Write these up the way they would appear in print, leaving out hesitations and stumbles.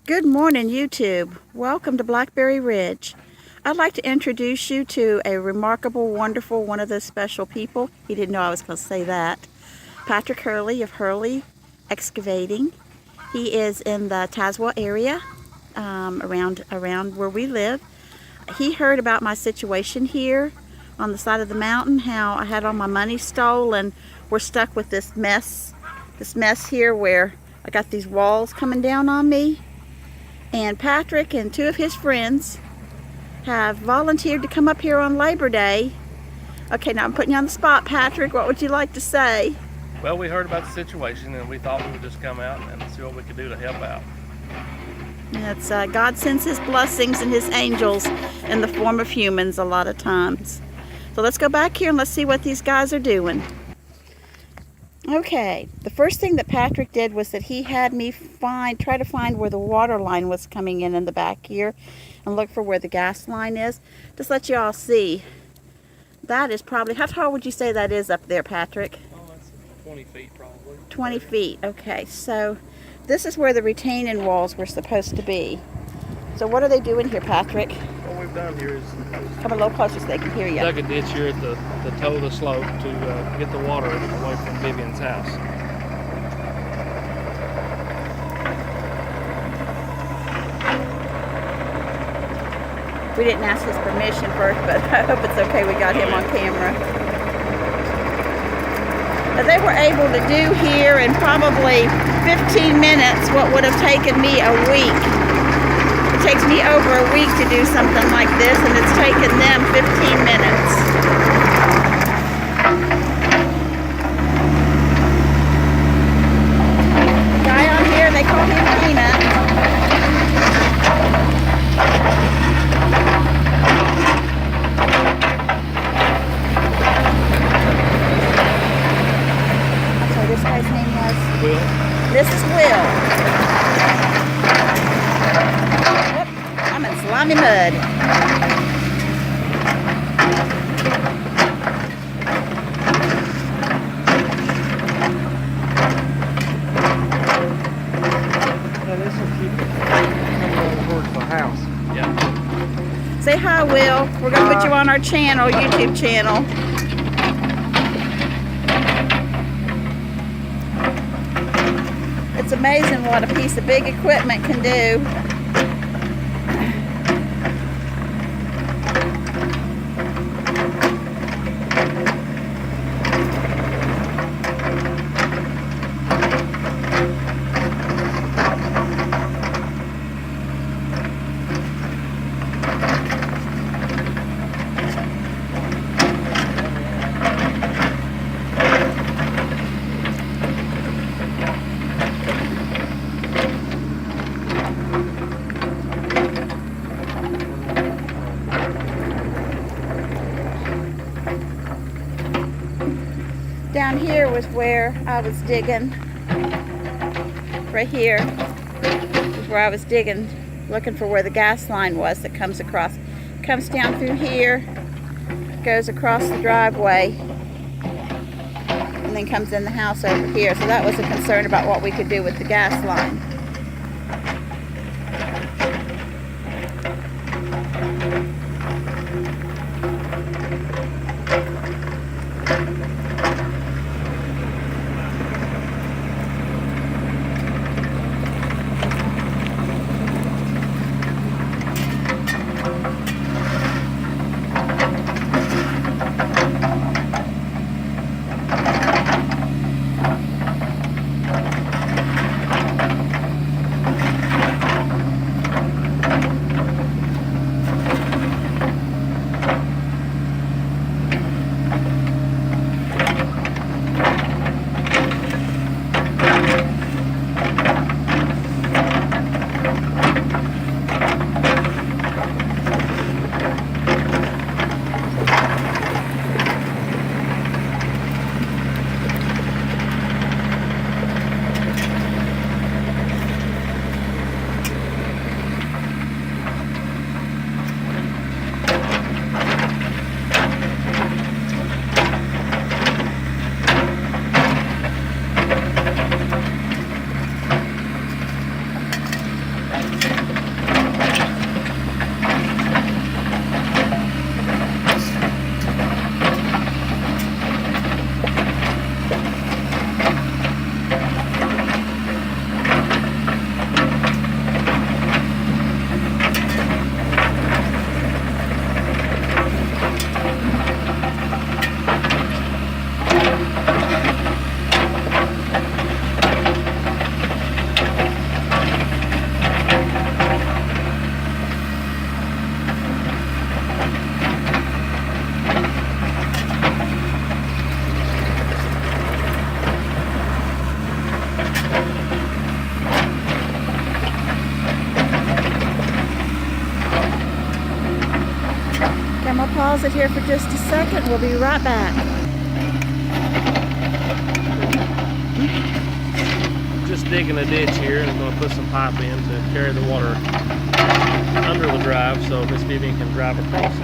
Good morning, YouTube. Welcome to Blackberry Ridge. I'd like to introduce you to a remarkable, wonderful, one of those special people. He didn't know I was going to say that. Patrick Hurley of Hurley Excavating. He is in the Tazewell area, around where we live. He heard about my situation here on the side of the mountain, how I had all my money stolen. We're stuck with this mess here where I got these walls coming down on me. And Patrick and two of his friends have volunteered to come up here on Labor Day. Okay, now I'm putting you on the spot, Patrick. What would you like to say? Well, we heard about the situation and we thought we would just come out and see what we could do to help out. It's God sends his blessings and his angels in the form of humans a lot of times. So let's go back here and let's see what these guys are doing. Okay, the first thing that Patrick did was that he had me try to find where the water line was coming in the back here and look for where the gas line is. Just let you all see. That is probably, how tall would you say that is up there, Patrick? Oh, that's 20 feet probably. 20 feet, okay. So this is where the retaining walls were supposed to be. So what are they doing here, Patrick? What we've done here is Come a little closer so they can hear you. dug a ditch here at the toe of the slope to get the water away from Vivian's house. We didn't ask his permission first, but I hope it's okay we got him on camera. But they were able to do here in probably 15 minutes what would have taken me a week. It takes me over a week to do something like this, and it's taken them 15 minutes. The guy on here, they call him Peanut. So this guy's name was? Will? This is Will. I'm in slimy mud. Yeah, this will keep coming over towards the house. Yeah. Say hi, Will. We're going to put you on our channel, YouTube channel. It's amazing what a piece of big equipment can do. Down here was where I was digging. Right here is where I was digging, looking for where the gas line was that comes across. Comes down through here, goes across the driveway, and then comes in the house over here. So that was a concern about what we could do with the gas line. pause it here for just a second. We'll be right back. Just digging a ditch here, and I'm going to put some pipe in to carry the water under the drive so Miss Vivian can drive across it.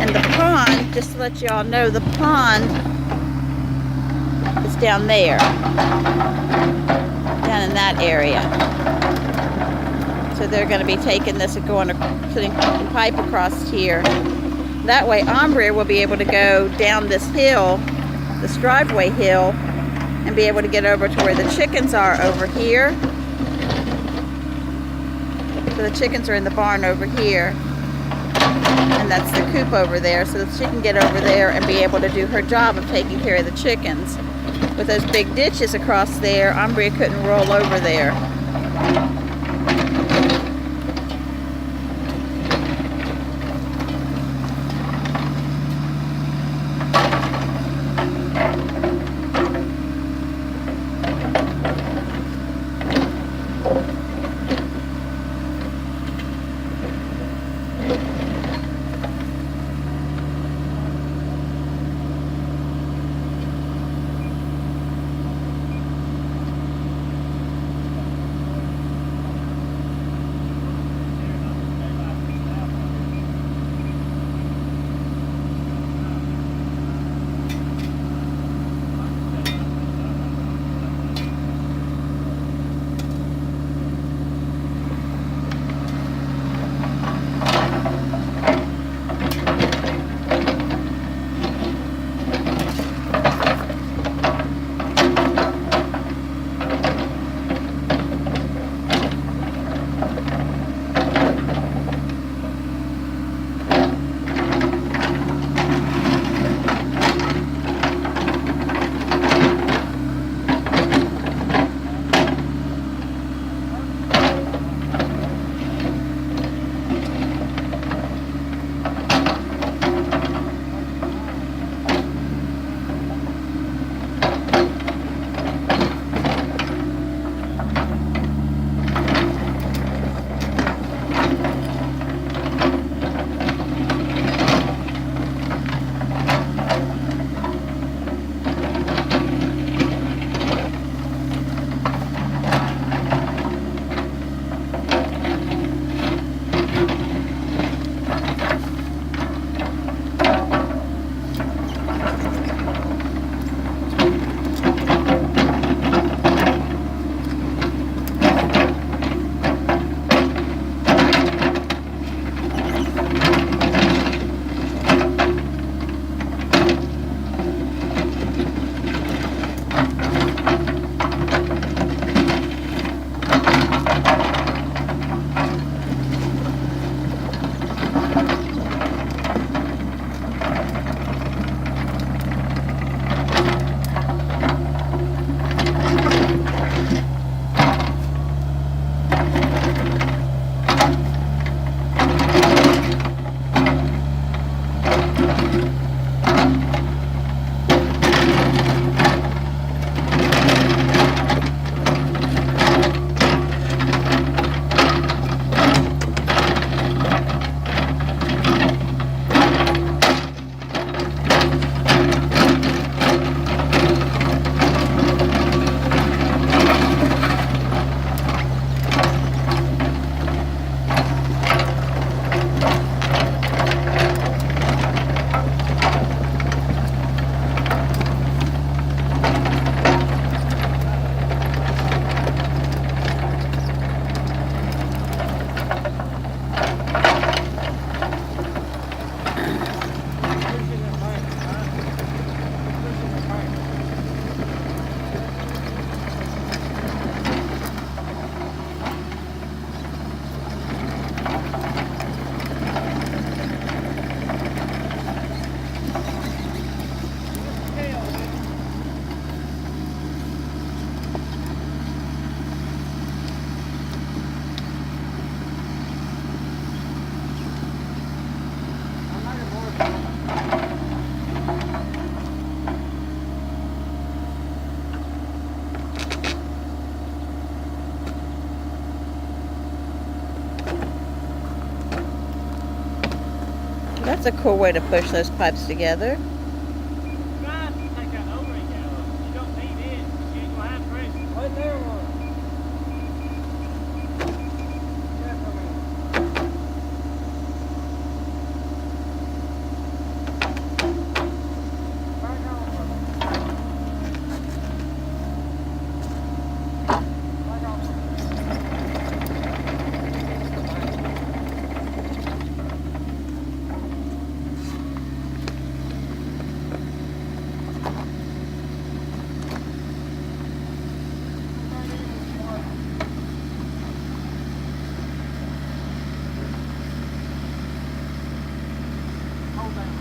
And the pond, just to let you all know, the pond is down there, down in that area. So they're going to be taking this and putting the pipe across here. That way Ambria will be able to go down this hill, this driveway hill, and be able to get over to where the chickens are over here. So the chickens are in the barn over here, and that's the coop over there, so that she can get over there and be able to do her job of taking care of the chickens. With those big ditches across there, Ambria couldn't roll over there. That's a cool way to push those pipes together. Guys, you take that O-ring out. You don't need it. You ain't gonna have pressure. Right there, Laura. Yeah, come in. Back on, brother. Back on, brother. Hold down.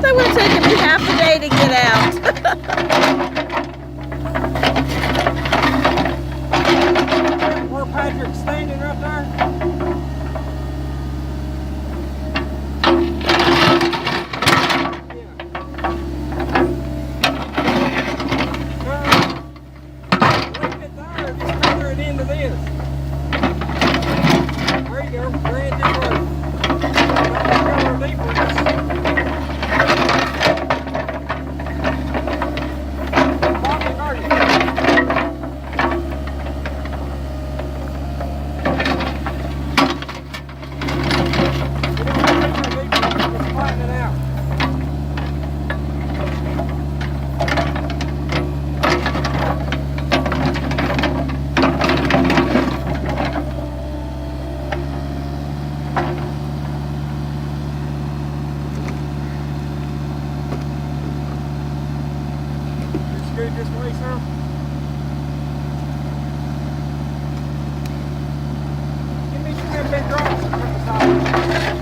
That would have taken me half a day to get out. Where Patrick's standing right there. this way, sir? Give me some of them big drops and put the side.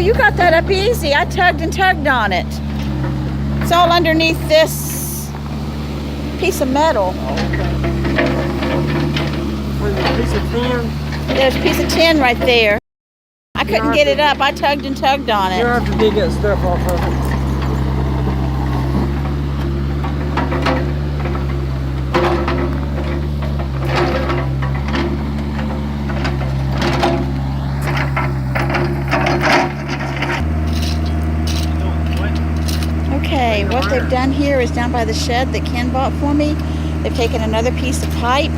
You got that up easy. I tugged and tugged on it. It's all underneath this piece of metal. With a piece of tin. There's a piece of tin right there. I couldn't get it up. I tugged and tugged on You it. have to dig that stuff off of it. Okay, what they've done here is down by the shed that Ken bought for me. They've taken another piece of pipe.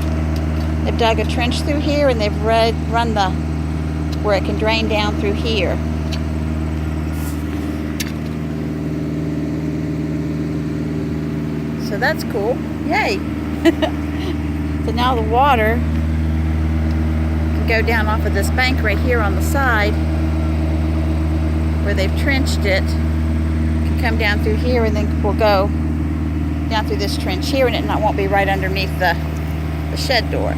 They've dug a trench through here and they've run the where it can drain down through here. So that's cool. Yay! So now the water can go down off of this bank right here on the side where they've trenched it. Can come down through here and then we'll go down through this trench here and it won't be right underneath the shed door.